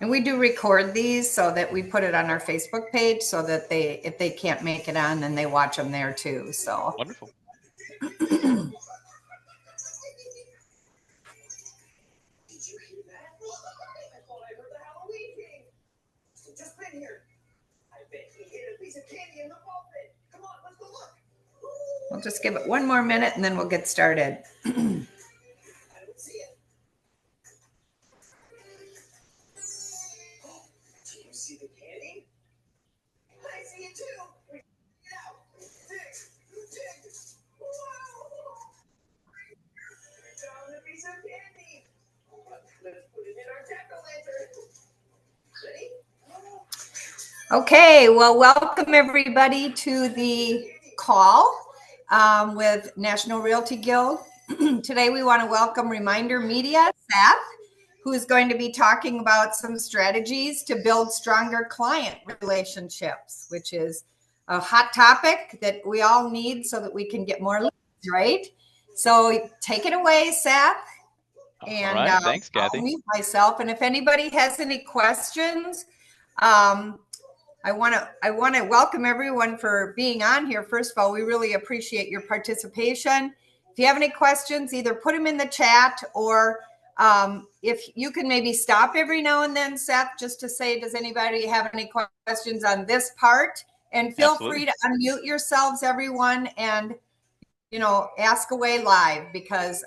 And we do record these so that we put it on our Facebook page so that if they can't make it on, then they watch them there too. So wonderful. We'll just give it one more minute and then we'll get started. Okay, well, welcome everybody to the call with National Realty Guild. Today we want to welcome ReminderMedia, Seth, who is going to be talking about some strategies to build stronger client relationships, which is a hot topic that we all need so that we can get more leads, right? So take it away, Seth. And all right, thanks, Kathy. I'll mute myself. And if anybody has any questions, I want to welcome everyone for being on here. First of all, we really appreciate your participation. If you have any questions, either put them in the chat or if you can maybe stop every now and then, Seth, just to say, does anybody have any questions on this part? And feel free to unmute yourselves, everyone, and ask away live because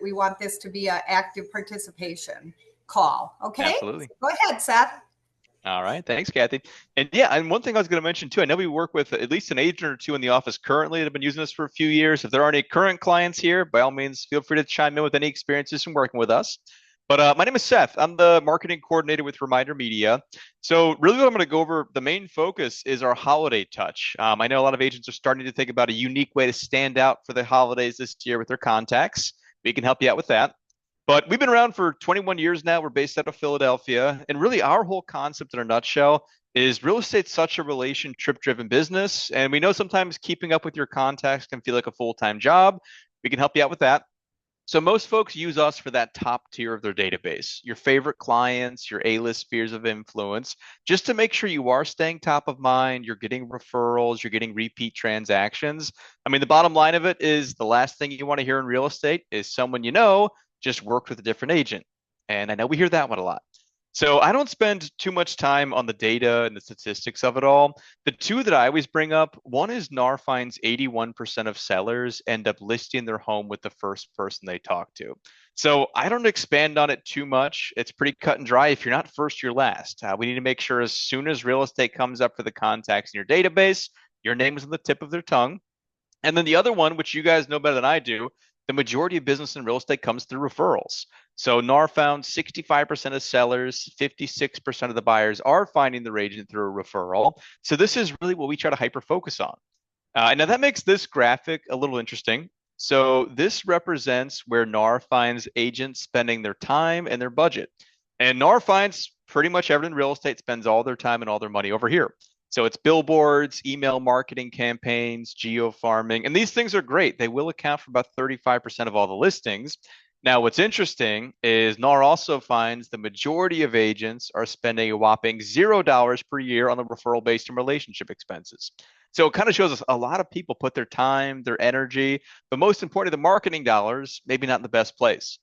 we want this to be an active participation call. Okay, absolutely. So go ahead, Seth. All right. Thanks, Kathy. And yeah, and one thing I was going to mention too, I know we work with at least an agent or two in the office currently that have been using this for a few years. If there are any current clients here, by all means, feel free to chime in with any experiences from working with us. But my name is Seth. I'm the marketing coordinator with ReminderMedia. So really what I'm going to go over, the main focus is our holiday touch. I know a lot of agents are starting to think about a unique way to stand out for the holidays this year with their contacts. We can help you out with that. But we've been around for 21 years now. We're based out of Philadelphia. And really our whole concept in a nutshell is real estate's such a relationship-driven business. And we know sometimes keeping up with your contacts can feel like a full-time job. We can help you out with that. So most folks use us for that top tier of their database, your favorite clients, your A-list spheres of influence, just to make sure you are staying top of mind, you're getting referrals, you're getting repeat transactions. I mean, the bottom line of it is the last thing you want to hear in real estate is someone just worked with a different agent. And I know we hear that one a lot. So I don't spend too much time on the data and the statistics of it all. The two that I always bring up, one is NAR finds 81% of sellers end up listing their home with the first person they talk to. So I don't expand on it too much. It's pretty cut and dry. If you're not first, you're last. We need to make sure as soon as real estate comes up for the contacts in your database, your name is on the tip of their tongue. And then the other one, which you guys know better than I do, the majority of business in real estate comes through referrals. So NAR found 65% of sellers, 56% of the buyers are finding their agent through a referral. So this is really what we try to hyper focus on. And now that makes this graphic a little interesting. So this represents where NAR finds agents spending their time and their budget. And NAR finds pretty much everyone in real estate spends all their time and all their money over here. So it's billboards, email marketing campaigns, geo farming, and these things are great. They will account for about 35% of all the listings. Now, what's interesting is NAR also finds the majority of agents are spending a whopping $0 per year on the referral-based and relationship expenses. So it kind of shows us a lot of people put their time, their energy, but most importantly, the marketing dollars, maybe not in the best place.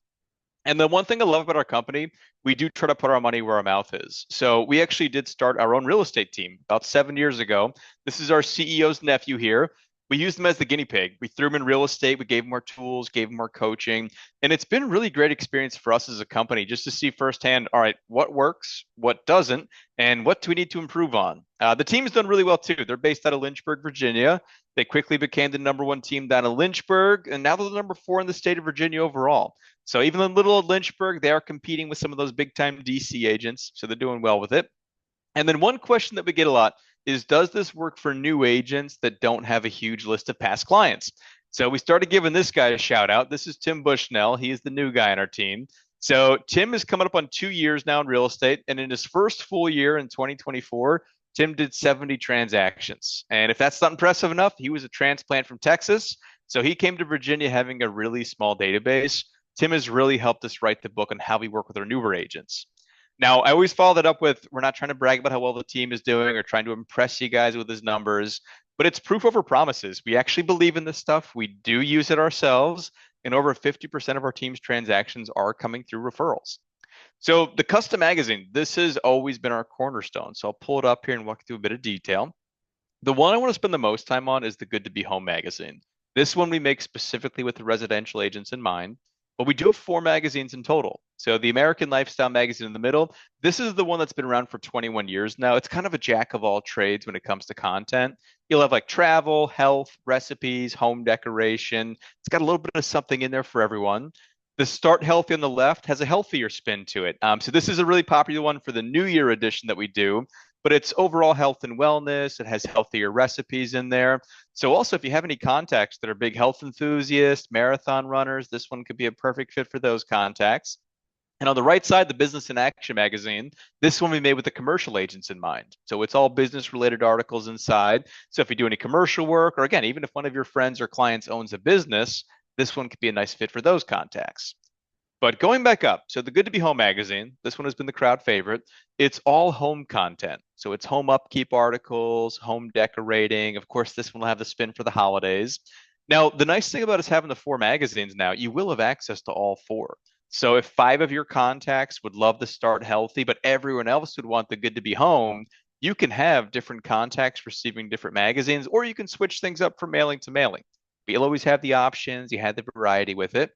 And the one thing I love about our company, we do try to put our money where our mouth is. So we actually did start our own real estate team about 7 years ago. This is our CEO's nephew here. We used him as the guinea pig. We threw him in real estate. We gave him more tools, gave him more coaching. And it's been a really great experience for us as a company just to see firsthand, all right, what works, what doesn't, and what do we need to improve on? The team's done really well too. They're based out of Lynchburg, Virginia. They quickly became the #1 team down in Lynchburg, and now they're the #4 in the state of Virginia overall. So even in little old Lynchburg, they are competing with some of those big time DC agents. So they're doing well with it. And then one question that we get a lot is, does this work for new agents that don't have a huge list of past clients? So we started giving this guy a shout out. This is Tim Bushnell. He is the new guy on our team. So Tim is coming up on 2 years now in real estate. And in his first full year in 2024, Tim did 70 transactions. And if that's not impressive enough, he was a transplant from Texas. So he came to Virginia having a really small database. Tim has really helped us write the book on how we work with our newer agents. Now, I always follow that up with we're not trying to brag about how well the team is doing or trying to impress you guys with his numbers, but it's proof over promises. We actually believe in this stuff. We do use it ourselves, and over 50% of our team's transactions are coming through referrals. So the custom magazine, this has always been our cornerstone. So I'll pull it up here and walk through a bit of detail. The one I want to spend the most time on is the Good to Be Home magazine. This one we make specifically with the residential agents in mind, but we do have 4 magazines in total. So the American Lifestyle magazine in the middle, this is the one that's been around for 21 years now. It's kind of a jack of all trades when it comes to content. You'll have like travel, health, recipes, home decoration. It's got a little bit of something in there for everyone. The Start Healthy on the left has a healthier spin to it. So this is a really popular one for the New Year edition that we do, but it's overall health and wellness. It has healthier recipes in there. So also, if you have any contacts that are big health enthusiasts, marathon runners, this one could be a perfect fit for those contacts. And on the right side, the Business in Action magazine, this one we made with the commercial agents in mind. So it's all business related articles inside. So if you do any commercial work, or again, even if one of your friends or clients owns a business, this one could be a nice fit for those contacts. But going back up, so the Good to Be Home magazine, this one has been the crowd favorite. It's all home content. So it's home upkeep articles, home decorating. Of course, this one will have the spin for the holidays. Now, the nice thing about us having the 4 magazines now, you will have access to all 4. So if 5 of your contacts would love to Start Healthy, but everyone else would want the Good to Be Home, you can have different contacts receiving different magazines, or you can switch things up from mailing to mailing. But you'll always have the options. You have the variety with it.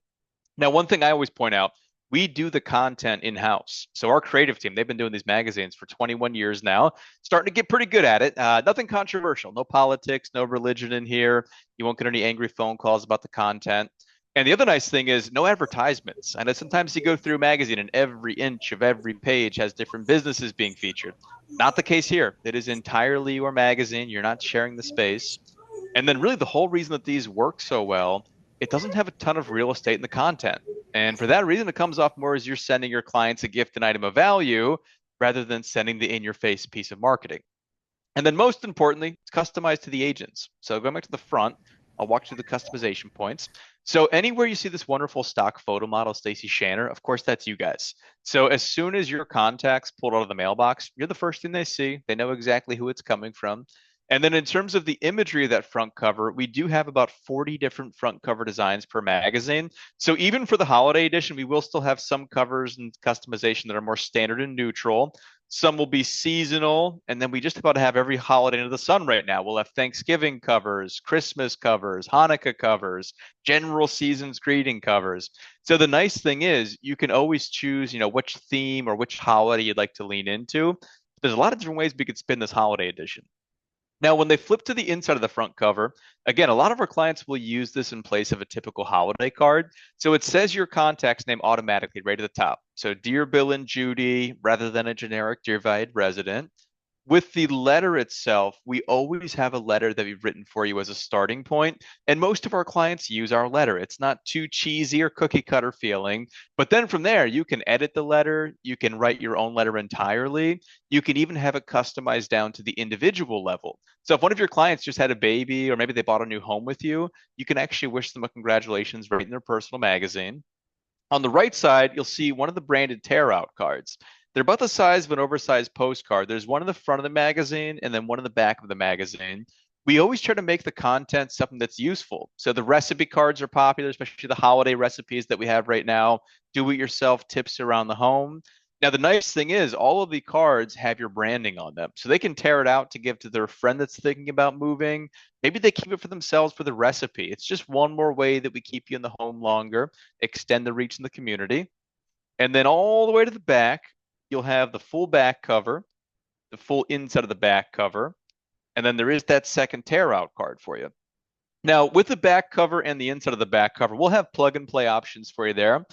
Now, one thing I always point out, we do the content in-house. So our creative team, they've been doing these magazines for 21 years now, starting to get pretty good at it. Nothing controversial, no politics, no religion in here. You won't get any angry phone calls about the content. And the other nice thing is no advertisements. I know sometimes you go through a magazine and every inch of every page has different businesses being featured. Not the case here. It is entirely your magazine. You're not sharing the space. And then really the whole reason that these work so well, it doesn't have a ton of real estate in the content. And for that reason, it comes off more as you're sending your clients a gift, an item of value, rather than sending the in-your-face piece of marketing. And then most importantly, it's customized to the agents. So going back to the front, I'll walk through the customization points. So anywhere you see this wonderful stock photo model, Stacy Shanner, of course, that's you guys. So as soon as your contacts pulled out of the mailbox, you're the first thing they see. They know exactly who it's coming from. And then in terms of the imagery of that front cover, we do have about 40 different front cover designs per magazine. So even for the holiday edition, we will still have some covers and customization that are more standard and neutral. Some will be seasonal. And then we just about have every holiday under the sun right now. We'll have Thanksgiving covers, Christmas covers, Hanukkah covers, general season's greeting covers. So the nice thing is you can always choose, which theme or which holiday you'd like to lean into. There's a lot of different ways we could spin this holiday edition. Now, when they flip to the inside of the front cover, again, a lot of our clients will use this in place of a typical holiday card. So it says your contact's name automatically right at the top. So Dear Bill and Judy, rather than a generic Dear Valued Resident. With the letter itself, we always have a letter that we've written for you as a starting point. And most of our clients use our letter. It's not too cheesy or cookie cutter feeling. But then from there, you can edit the letter. You can write your own letter entirely. You can even have it customized down to the individual level. So if one of your clients just had a baby or maybe they bought a new home with you, you can actually wish them a congratulations right in their personal magazine. On the right side, you'll see one of the branded tear out cards. They're about the size of an oversized postcard. There's one in the front of the magazine and then one in the back of the magazine. We always try to make the content something that's useful. So the recipe cards are popular, especially the holiday recipes that we have right now. Do-it-yourself tips around the home. Now, the nice thing is all of the cards have your branding on them. So they can tear it out to give to their friend that's thinking about moving. Maybe they keep it for themselves for the recipe. It's just one more way that we keep you in the home longer, extend the reach in the community. And then all the way to the back, you'll have the full back cover, the full inside of the back cover, and then there is that second tear out card for you. Now, with the back cover and the inside of the back cover, we'll have plug and play options for you there.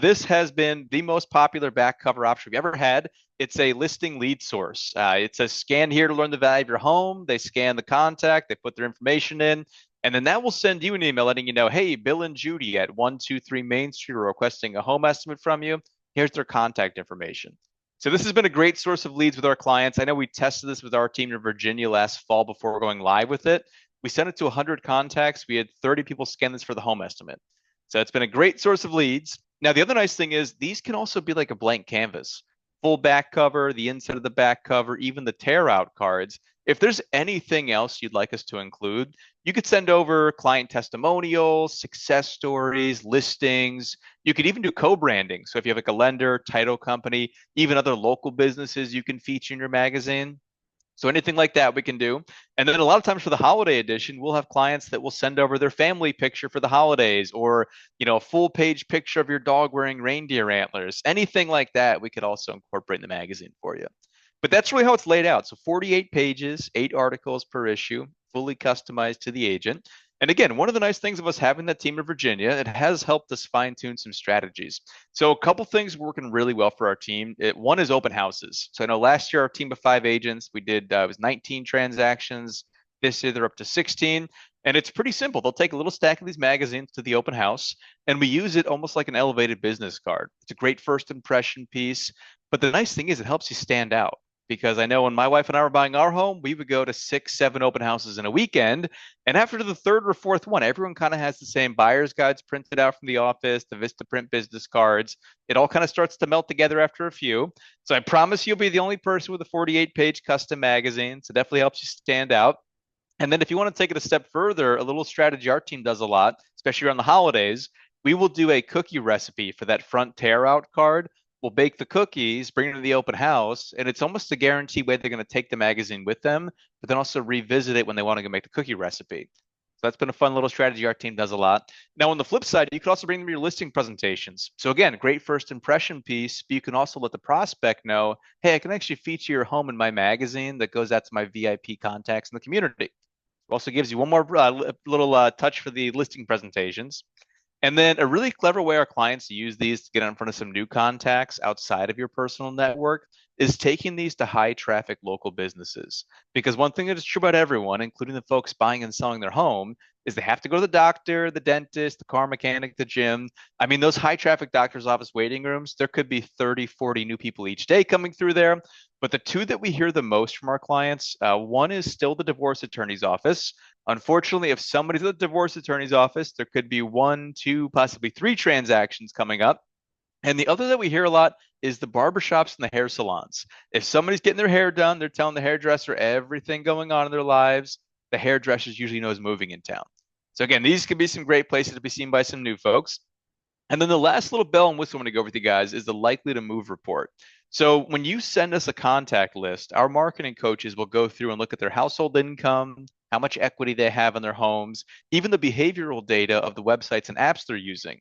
This has been the most popular back cover option we've ever had. It's a listing lead source. It says scan here to learn the value of your home. They scan the contact, they put their information in, and then that will send you an email letting you know, hey, Bill and Judy at 123 Main Street are requesting a home estimate from you. Here's their contact information. So this has been a great source of leads with our clients. I know we tested this with our team in Virginia last fall before going live with it. We sent it to 100 contacts. We had 30 people scan this for the home estimate. So it's been a great source of leads. Now, the other nice thing is these can also be like a blank canvas, full back cover, the inside of the back cover, even the tear out cards. If there's anything else you'd like us to include, you could send over client testimonials, success stories, listings. You could even do co-branding. So if you have like a lender, title company, even other local businesses you can feature in your magazine. So anything like that we can do. And then a lot of times for the holiday edition, we'll have clients that will send over their family picture for the holidays, or, a full page picture of your dog wearing reindeer antlers. Anything like that, we could also incorporate in the magazine for you. But that's really how it's laid out. So 48 pages, 8 articles per issue, fully customized to the agent. And again, one of the nice things of us having that team in Virginia, it has helped us fine tune some strategies. So a couple things working really well for our team. One is open houses. So I know last year our team of 5 agents, we did it was 19 transactions. This year they're up to 16. And it's pretty simple. They'll take a little stack of these magazines to the open house, and we use it almost like an elevated business card. It's a great first impression piece. But the nice thing is it helps you stand out, because I know when my wife and I were buying our home, we would go to 6, 7 open houses in a weekend. And after the third or fourth one, everyone kind of has the same buyer's guides printed out from the office, the Vistaprint business cards. It all kind of starts to melt together after a few. So I promise you'll be the only person with a 48-page custom magazine. So it definitely helps you stand out. And then if you want to take it a step further, a little strategy our team does a lot, especially around the holidays, we will do a cookie recipe for that front tear out card. We'll bake the cookies, bring them to the open house, and it's almost a guaranteed way they're going to take the magazine with them, but then also revisit it when they want to go make the cookie recipe. So that's been a fun little strategy our team does a lot. Now, on the flip side, you could also bring them your listing presentations. So again, great first impression piece, but you can also let the prospect know, hey, I can actually feature your home in my magazine that goes out to my VIP contacts in the community. It also gives you one more little touch for the listing presentations. And then a really clever way our clients use these to get in front of some new contacts outside of your personal network is taking these to high traffic local businesses. Because one thing that is true about everyone, including the folks buying and selling their home, is they have to go to the doctor, the dentist, the car mechanic, the gym. I mean, those high traffic doctor's office waiting rooms, there could be 30, 40 new people each day coming through there. But the two that we hear the most from our clients, one is still the divorce attorney's office. Unfortunately, if somebody's at the divorce attorney's office, there could be 1, 2, possibly 3 transactions coming up. And the other that we hear a lot is the barbershops and the hair salons. If somebody's getting their hair done, they're telling the hairdresser everything going on in their lives. The hairdressers usually know is moving in town. So again, these could be some great places to be seen by some new folks. And then the last little bell and whistle I'm going to go with you guys is the likely to move report. So when you send us a contact list, our marketing coaches will go through and look at their household income, how much equity they have in their homes, even the behavioral data of the websites and apps they're using.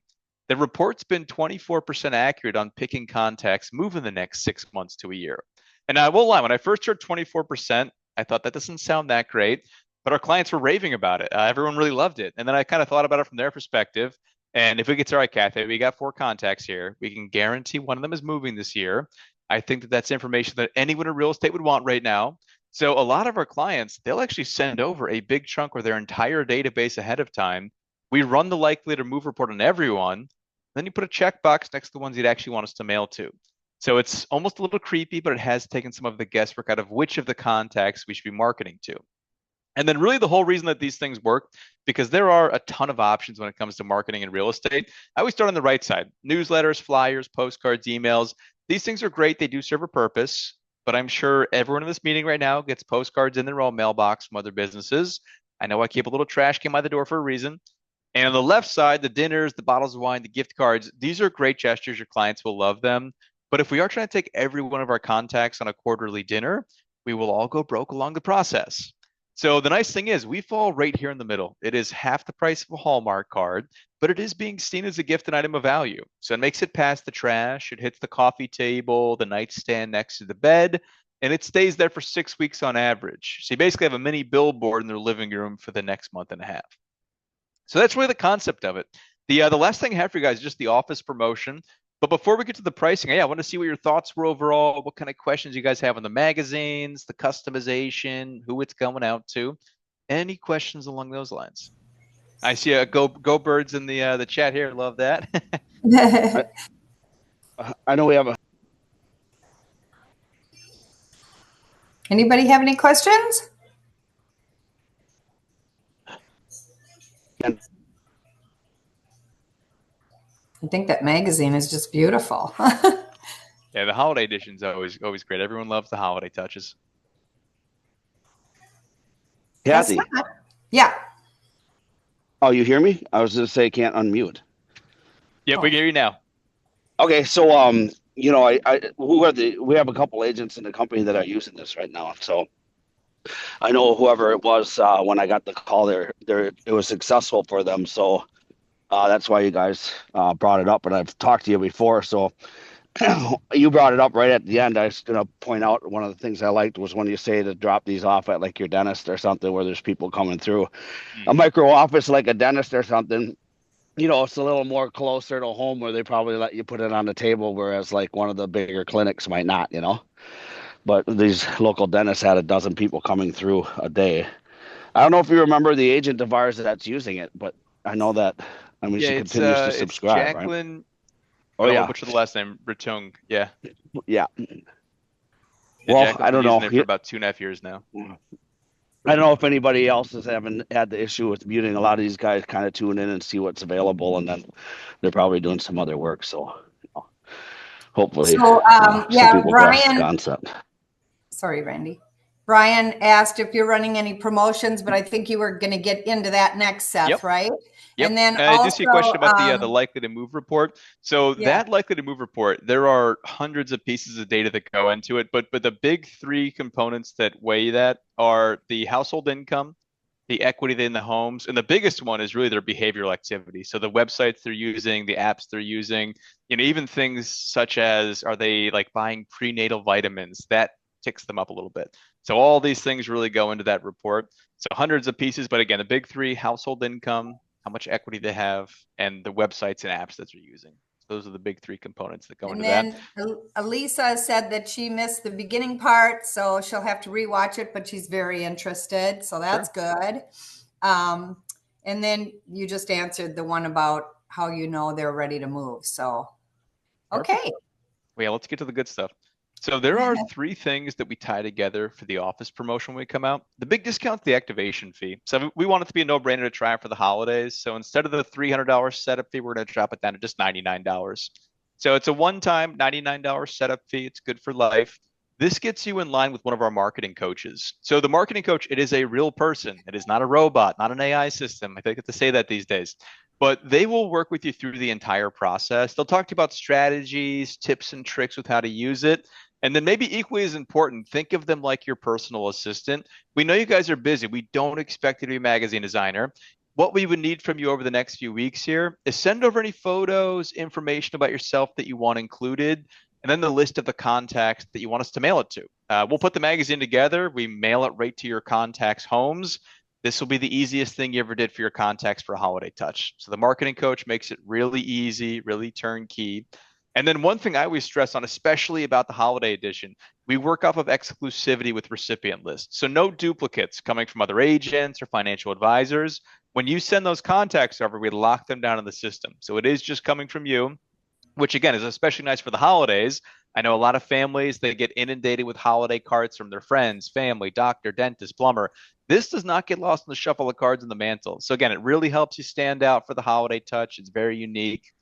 The report's been 24% accurate on picking contacts move in the next 6 months to a year. And I won't lie, when I first heard 24%, I thought that doesn't sound that great, but our clients were raving about it. Everyone really loved it. And then I kind of thought about it from their perspective. And if we get to, all right, Kathy, we got 4 contacts here. We can guarantee one of them is moving this year. I think that that's information that anyone in real estate would want right now. So a lot of our clients, they'll actually send over a big chunk or their entire database ahead of time. We run the likely to move report on everyone. Then you put a checkbox next to the ones you'd actually want us to mail to. So it's almost a little creepy, but it has taken some of the guesswork out of which of the contacts we should be marketing to. And then really the whole reason that these things work, because there are a ton of options when it comes to marketing in real estate. I always start on the right side. Newsletters, flyers, postcards, emails. These things are great. They do serve a purpose, but I'm sure everyone in this meeting right now gets postcards in their own mailbox from other businesses. I know I keep a little trash can by the door for a reason. And on the left side, the dinners, the bottles of wine, the gift cards, these are great gestures. Your clients will love them. But if we are trying to take every one of our contacts on a quarterly dinner, we will all go broke along the process. So the nice thing is we fall right here in the middle. It is half the price of a Hallmark card, but it is being seen as a gift and item of value. So it makes it past the trash. It hits the coffee table, the nightstand next to the bed, and it stays there for 6 weeks on average. So you basically have a mini billboard in their living room for the next month and a half. So that's really the concept of it. The last thing I have for you guys is just the office promotion. But before we get to the pricing, I want to see what your thoughts were overall, what kind of questions you guys have on the magazines, the customization, who it's going out to. Any questions along those lines? I see a go birds in the chat here. Love that. I know we have Anybody have any questions? And I think that magazine is just beautiful. Yeah, the holiday edition's always great. Everyone loves the holiday touches. Kathy, Yeah. oh, you hear me? I was going to say can't unmute. Yep, we can hear you now. Okay, so we have a couple agents in the company that are using this right now. So I know whoever it was when I got the call there it was successful for them. So that's why you guys brought it up, and I've talked to you before. So you brought it up right at the end. I was going to point out one of the things I liked was when you say to drop these off at like your dentist or something where there's people coming through. A micro office like a dentist or something, it's a little more closer to home where they probably let you put it on the table, whereas like one of the bigger clinics might not. But these local dentists had a dozen people coming through a day. I don't know if you remember the agent of ours that's using it, but I know that, I mean, Yeah, she continues to it's subscribe, right? Jacqueline. Oh, I don't want yeah. to butcher the last name. Ratung. Yeah. Yeah. Yeah, Well, Jacqueline's I been don't know. using it for about 2.5 years now. I don't know if anybody else has haven't had the issue with muting. A lot of these guys kind of tune in and see what's available, and then they're probably doing some other work. So hopefully, So, some yeah, people grasp the Brian, concept. sorry, Randy. Brian asked if you're running any promotions, but I think you were going to get into that next, Yep. Seth, right? Yep. And then I do see a question also, about the likely to move report. So yeah, that likely to move report, there are hundreds of pieces of data that go into it, but the big three components that weigh that are the household income, the equity in the homes, and the biggest one is really their behavioral activity. So the websites they're using, the apps they're using, even things such as are they like buying prenatal vitamins, that ticks them up a little bit. So all these things really go into that report. So hundreds of pieces, but again, the big three: household income, how much equity they have, and the websites and apps that they're using. So those are the big three components that go and into that. then Elisa said that she missed the beginning part, so she'll have to rewatch it, but she's very interested, so that's good. And then you just answered the one about how you know they're ready to move. So, okay. Perfect. Well, yeah, let's get to the good stuff. So there are three things that we tie together for the office promotion when we come out. The big discount's the activation fee. So we want it to be a no-brainer to try for the holidays. So instead of the $300 setup fee, we're going to drop it down to just $99. So it's a one-time $99 setup fee. It's good for life. This gets you in line with one of our marketing coaches. So the marketing coach, it is a real person. It is not a robot, not an AI system. I think I have to say that these days. But they will work with you through the entire process. They'll talk to you about strategies, tips, and tricks with how to use it. And then maybe equally as important, think of them like your personal assistant. We know you guys are busy. We don't expect you to be a magazine designer. What we would need from you over the next few weeks here is send over any photos, information about yourself that you want included, and then the list of the contacts that you want us to mail it to. We'll put the magazine together. We mail it right to your contacts' homes. This will be the easiest thing you ever did for your contacts for a holiday touch. So the marketing coach makes it really easy, really turnkey. And then one thing I always stress on, especially about the holiday edition, we work off of exclusivity with recipient lists. So no duplicates coming from other agents or financial advisors. When you send those contacts over, we lock them down in the system. So it is just coming from you, which again is especially nice for the holidays. I know a lot of families, they get inundated with holiday cards from their friends, family, doctor, dentist, plumber. This does not get lost in the shuffle of cards in the mantle. So again, it really helps you stand out for the holiday touch. It's very unique.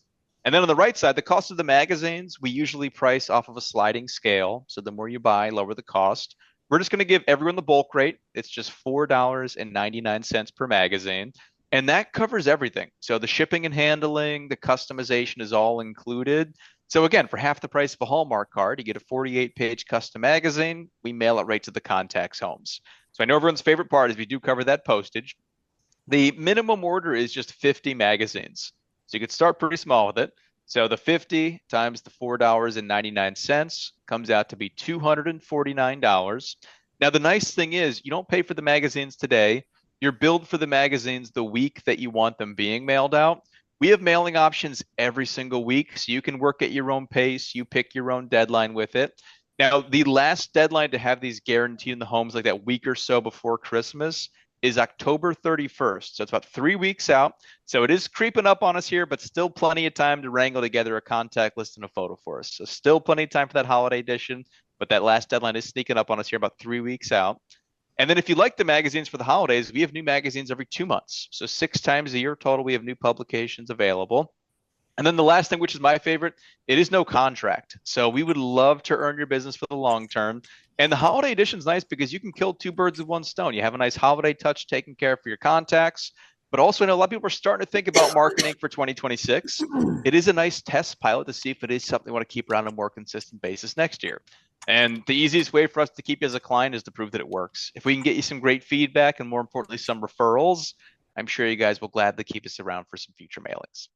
And then on the right side, the cost of the magazines, we usually price off of a sliding scale. So the more you buy, lower the cost. We're just going to give everyone the bulk rate. It's just $4.99 per magazine. And that covers everything. So the shipping and handling, the customization is all included. So again, for half the price of a Hallmark card, you get a 48-page custom magazine. We mail it right to the contacts' homes. So I know everyone's favorite part is we do cover that postage. The minimum order is just 50 magazines. So you could start pretty small with it. So the 50 times the $4.99 comes out to be $249. Now, the nice thing is you don't pay for the magazines today. You're billed for the magazines the week that you want them being mailed out. We have mailing options every single week, so you can work at your own pace. You pick your own deadline with it. Now, the last deadline to have these guaranteed in the homes, like that week or so before Christmas, is October 31st. So it's about 3 weeks out. So it is creeping up on us here, but still plenty of time to wrangle together a contact list and a photo for us. So still plenty of time for that holiday edition, but that last deadline is sneaking up on us here about 3 weeks out. And then if you like the magazines for the holidays, we have new magazines every 2 months. So 6 times a year total, we have new publications available. And then the last thing, which is my favorite, it is no contract. So we would love to earn your business for the long term. And the holiday edition is nice because you can kill 2 birds with 1 stone. You have a nice holiday touch taken care of for your contacts. But also, I know a lot of people are starting to think about marketing for 2026. It is a nice test pilot to see if it is something we want to keep around on a more consistent basis next year. And the easiest way for us to keep you as a client is to prove that it works. If we can get you some great feedback and more importantly, some referrals, I'm sure you guys will gladly keep us around for some future mailings.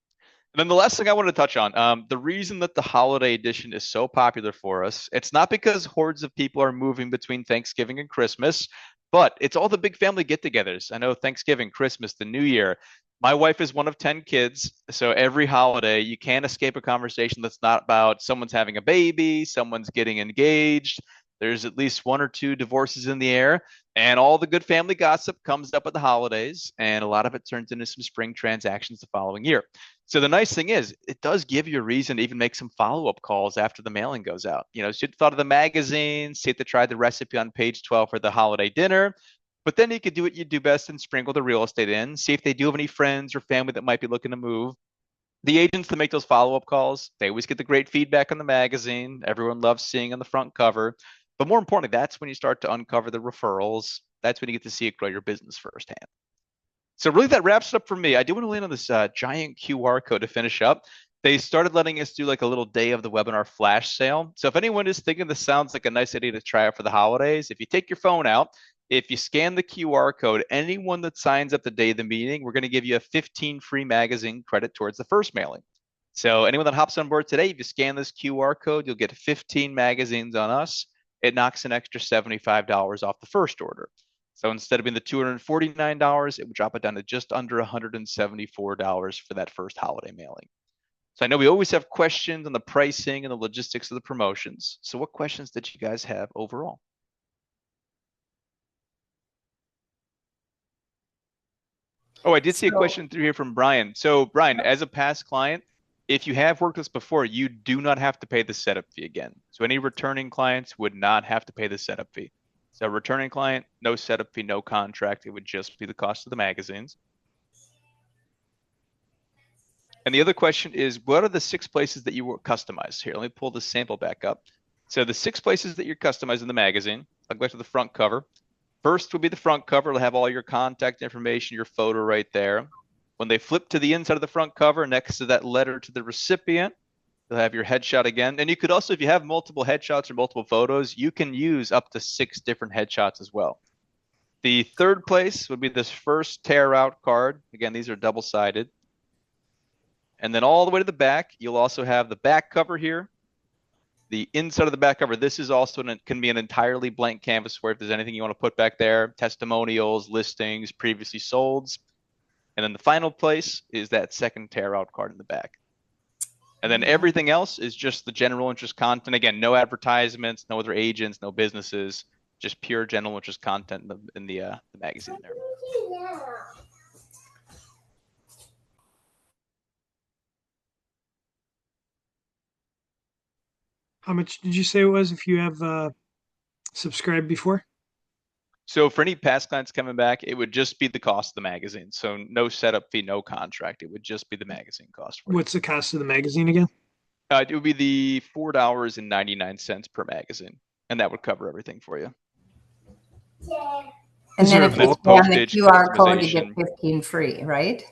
And then the last thing I wanted to touch on, the reason that the holiday edition is so popular for us, it's not because hordes of people are moving between Thanksgiving and Christmas, but it's all the big family get-togethers. I know Thanksgiving, Christmas, the New Year. My wife is one of 10 kids, so every holiday you can't escape a conversation that's not about someone's having a baby, someone's getting engaged. There's at least 1 or 2 divorces in the air, and all the good family gossip comes up at the holidays, and a lot of it turns into some spring transactions the following year. So the nice thing is, it does give you a reason to even make some follow-up calls after the mailing goes out. You know, so you thought of the magazine, see if they tried the recipe on page 12 for the holiday dinner, but then you could do what you do best and sprinkle the real estate in, see if they do have any friends or family that might be looking to move. The agents that make those follow-up calls, they always get the great feedback on the magazine. Everyone loves seeing on the front cover. But more importantly, that's when you start to uncover the referrals. That's when you get to see it grow your business firsthand. So really that wraps it up for me. I do want to land on this giant QR code to finish up. They started letting us do like a little day of the webinar flash sale. So if anyone is thinking this sounds like a nice idea to try out for the holidays, if you take your phone out, if you scan the QR code, anyone that signs up the day of the meeting, we're going to give you a 15 free magazine credit towards the first mailing. So anyone that hops on board today, if you scan this QR code, you'll get 15 magazines on us. It knocks an extra $75 off the first order. So instead of being the $249, it would drop it down to just under $174 for that first holiday mailing. So I know we always have questions on the pricing and the logistics of the promotions. So what questions did you guys have overall? Oh, I did see a question through here from Brian. So Brian, as a past client, if you have worked with us before, you do not have to pay the setup fee again. So any returning clients would not have to pay the setup fee. So returning client, no setup fee, no contract. It would just be the cost of the magazines. And the other question is, what are the 6 places that you customize? Here, let me pull the sample back up. So the 6 places that you're customizing the magazine, I'll go back to the front cover. First would be the front cover. It'll have all your contact information, your photo right there. When they flip to the inside of the front cover, next to that letter to the recipient, they'll have your headshot again. And you could also, if you have multiple headshots or multiple photos, you can use up to 6 different headshots as well. The third place would be this first tear out card. Again, these are double-sided. And then all the way to the back, you'll also have the back cover here. The inside of the back cover, this is also can be an entirely blank canvas where if there's anything you want to put back there, testimonials, listings, previously solds. And then the final place is that second tear out card in the back. And then everything else is just the general interest content. Again, no advertisements, no other agents, no businesses, just pure general interest content in the magazine there. How much did you say it was if you have subscribed before? So for any past clients coming back, it would just be the cost of the magazine. So no setup fee, no contract. It would just be the magazine cost. What's the cost of the magazine again? It would be the $4.99 per magazine, and that would cover everything for you. And then if you scan the QR code, you get 15 free, right?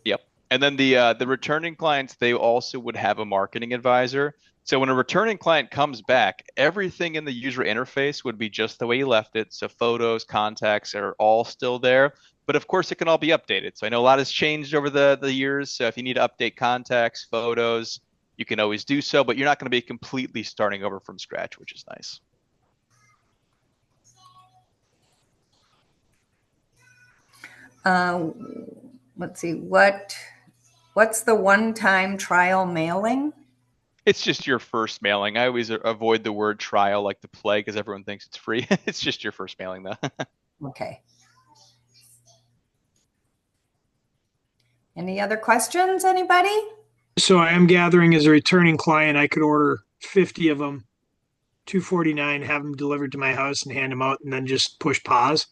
Yep. And then the returning clients, they also would have a marketing advisor. So when a returning client comes back, everything in the user interface would be just the way you left it. So photos, contacts are all still there. But of course, it can all be updated. So I know a lot has changed over the years. So if you need to update contacts, photos, you can always do so. But you're not going to be completely starting over from scratch, which is nice. Let's see, what's the one-time trial mailing? It's just your first mailing. I always avoid the word trial like the plague because everyone thinks it's free. It's just your first mailing though. Okay. Any other questions, anybody? So I am gathering as a returning client, I could order 50 of them $249, have them delivered to my house and hand them out, and then just push pause?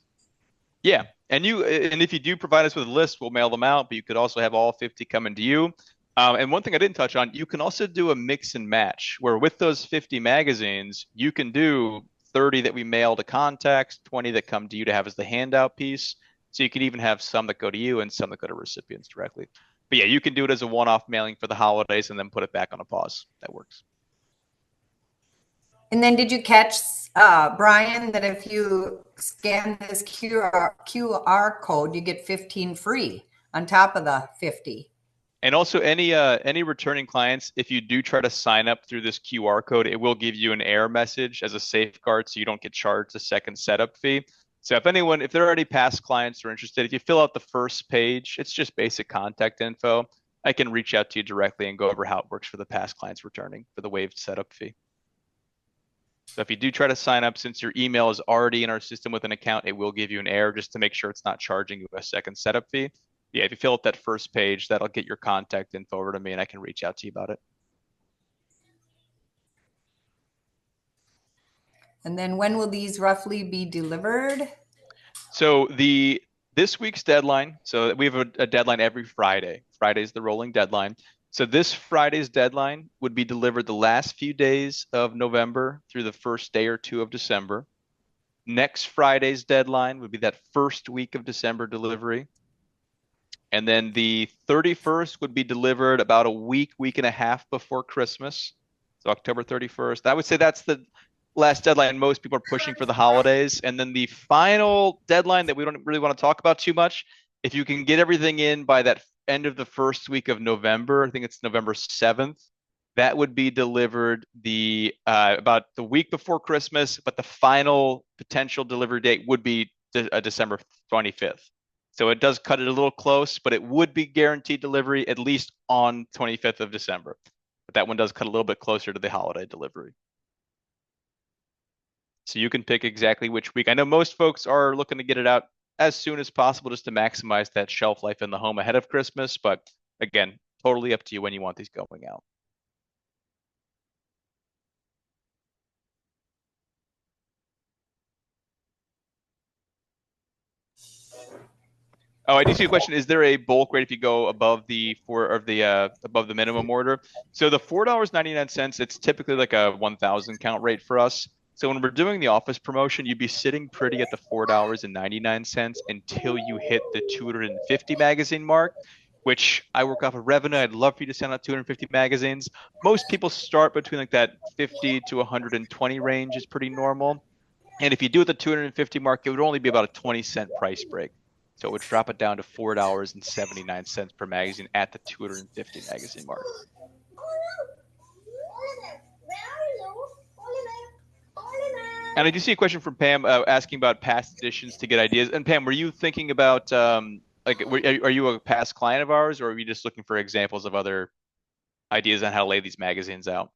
Yeah. And if you do provide us with a list, we'll mail them out, but you could also have all 50 coming to you. And one thing I didn't touch on, you can also do a mix and match where with those 50 magazines, you can do 30 that we mail to contacts, 20 that come to you to have as the handout piece. So you can even have some that go to you and some that go to recipients directly. But yeah, you can do it as a one-off mailing for the holidays and then put it back on a pause. That works. And then did you catch, Brian, that if you scan this QR code, you get 15 free on top of the 50? And also any returning clients, if you do try to sign up through this QR code, it will give you an error message as a safeguard so you don't get charged a second setup fee. So if there are any past clients who are interested, if you fill out the first page, it's just basic contact info. I can reach out to you directly and go over how it works for the past clients returning for the waived setup fee. So if you do try to sign up, since your email is already in our system with an account, it will give you an error just to make sure it's not charging you a second setup fee. Yeah, if you fill out that first page, that'll get your contact info over to me and I can reach out to you about it. And then when will these roughly be delivered? So this week's deadline, so we have a deadline every Friday. Friday's the rolling deadline. So this Friday's deadline would be delivered the last few days of November through the first day or two of December. Next Friday's deadline would be that first week of December delivery. And then the 31st would be delivered about a week and a half before Christmas. So October 31st. I would say that's the last deadline most people are pushing for the holidays. And then the final deadline that we don't really want to talk about too much, if you can get everything in by that end of the first week of November, I think it's November 7th, that would be delivered about the week before Christmas, but the final potential delivery date would be December 25th. So it does cut it a little close, but it would be guaranteed delivery at least on 25th of December. But that one does cut a little bit closer to the holiday delivery. So you can pick exactly which week. I know most folks are looking to get it out as soon as possible just to maximize that shelf life in the home ahead of Christmas. But again, totally up to you when you want these going out. Oh, I do see a question. Is there a bulk rate if you go above the above the minimum order? So the $4.99, it's typically like a 1,000 count rate for us. So when we're doing the office promotion, you'd be sitting pretty at the $4.99 until you hit the 250 magazine mark, which I work off of revenue. I'd love for you to send out 250 magazines. Most people start between like that 50 to 120 range is pretty normal. And if you do at the 250 mark, it would only be about a 20-cent price break. So it would drop it down to $4.79 per magazine at the 250 magazine mark. And I do see a question from Pam asking about past editions to get ideas. And Pam, were you thinking about are you a past client of ours, or are you just looking for examples of other ideas on how to lay these magazines out?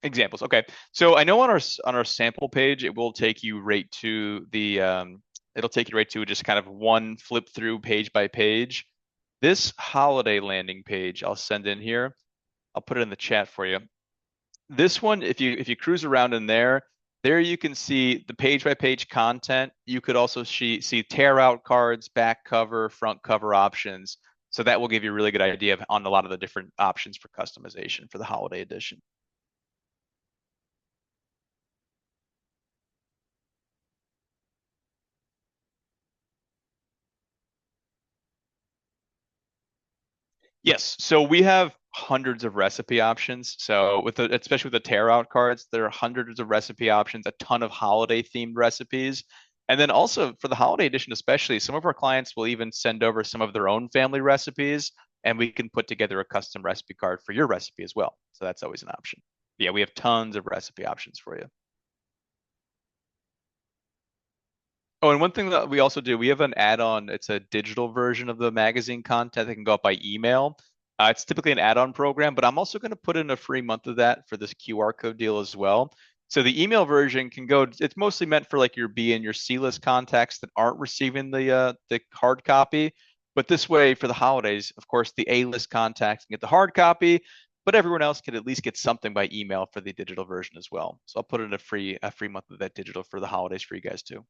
Examples. Okay. So I know on our sample page, it will take you right to the it'll take you right to just kind of one flip through page by page. This holiday landing page I'll send in here. I'll put it in the chat for you. This one, if you cruise around in there you can see the page by page content. You could also see tear out cards, back cover, front cover options. So that will give you a really good idea on a lot of the different options for customization for the holiday edition. Yes, so we have hundreds of recipe options. So especially with the tear out cards, there are hundreds of recipe options, a ton of holiday themed recipes. And then also for the holiday edition, especially, some of our clients will even send over some of their own family recipes, and we can put together a custom recipe card for your recipe as well. So that's always an option. Yeah, we have tons of recipe options for you. Oh, and one thing that we also do, we have an add-on. It's a digital version of the magazine content that can go out by email. It's typically an add-on program, but I'm also going to put in a free month of that for this QR code deal as well. So the email version can go, it's mostly meant for like your B and your C list contacts that aren't receiving the hard copy. But this way for the holidays, of course, the A list contacts can get the hard copy. but everyone else could at least get something by email for the digital version as well. So I'll put in a free month of that digital for the holidays for you guys too.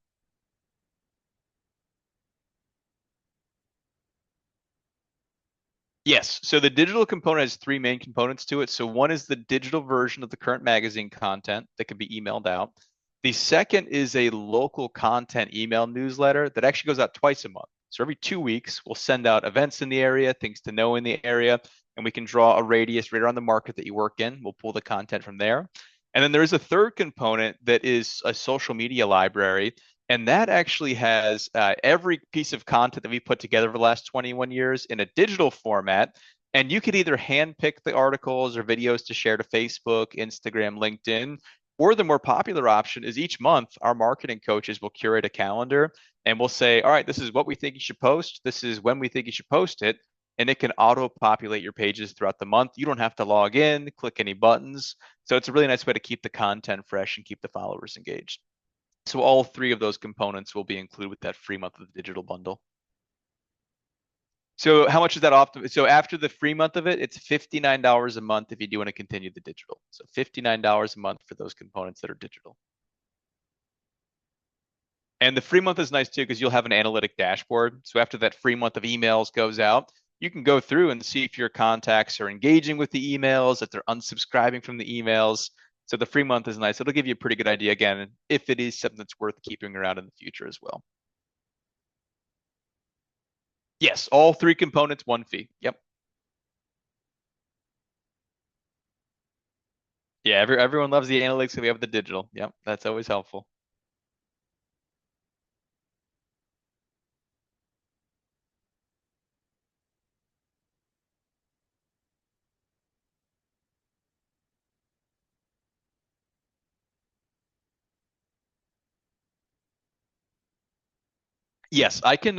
Yes. So the digital component has three main components to it. So one is the digital version of the current magazine content that can be emailed out. The second is a local content email newsletter that actually goes out twice a month. So every 2 weeks, we'll send out events in the area, things to know in the area, and we can draw a radius right around the market that you work in. We'll pull the content from there. And then there is a third component that is a social media library. And that actually has every piece of content that we put together for the last 21 years in a digital format. And you could either handpick the articles or videos to share to Facebook, Instagram, LinkedIn, or the more popular option is each month, our marketing coaches will curate a calendar and we'll say, all right, this is what we think you should post. This is when we think you should post it. And it can auto-populate your pages throughout the month. You don't have to log in, click any buttons. So it's a really nice way to keep the content fresh and keep the followers engaged. So all three of those components will be included with that free month of the digital bundle. So how much is that off? So after the free month of it, it's $59 a month if you do want to continue the digital. So $59 a month for those components that are digital. And the free month is nice too, because you'll have an analytic dashboard. So after that free month of emails goes out, you can go through and see if your contacts are engaging with the emails, if they're unsubscribing from the emails. So the free month is nice. It'll give you a pretty good idea, again, if it is something that's worth keeping around in the future as well. Yes, all three components, one fee. Yep. Yeah, everyone loves the analytics that we have with the digital. Yep, that's always helpful. Yes, I can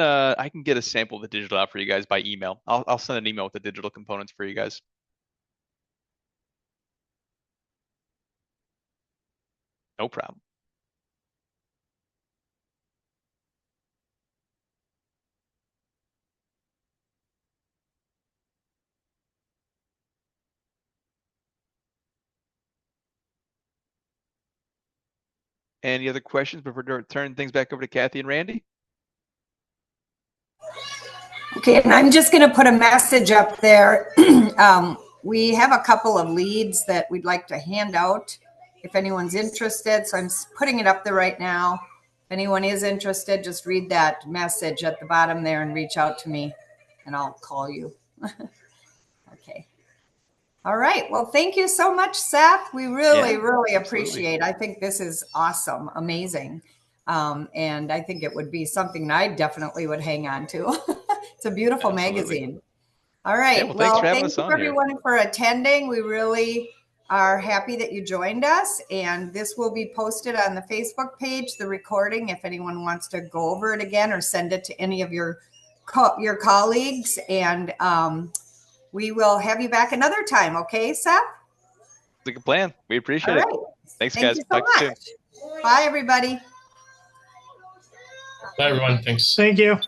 get a sample of the digital out for you guys by email. I'll send an email with the digital components for you guys. No problem. Any other questions before turning things back over to Kathy and Randy? Okay, and I'm just going to put a message up there. We have a couple of leads that we'd like to hand out if anyone's interested. So I'm putting it up there right now. If anyone is interested, just read that message at the bottom there and reach out to me and I'll call you. Okay. All right. Well, thank you so much, Seth. We really appreciate it. I think this is awesome, amazing. And I think it would be something that I definitely would hang on to. It's a beautiful magazine. All right. Yeah, well, thanks for everyone for attending. We really are happy that you joined us. And this will be posted on the Facebook page, the recording, if anyone wants to go over it again or send it to any of your colleagues. And we will have you back another time. Okay, Seth? It's a good plan. We appreciate it. Thanks, Thank guys. you so much. Bye, everybody. Bye, everyone. Thanks. Thank you.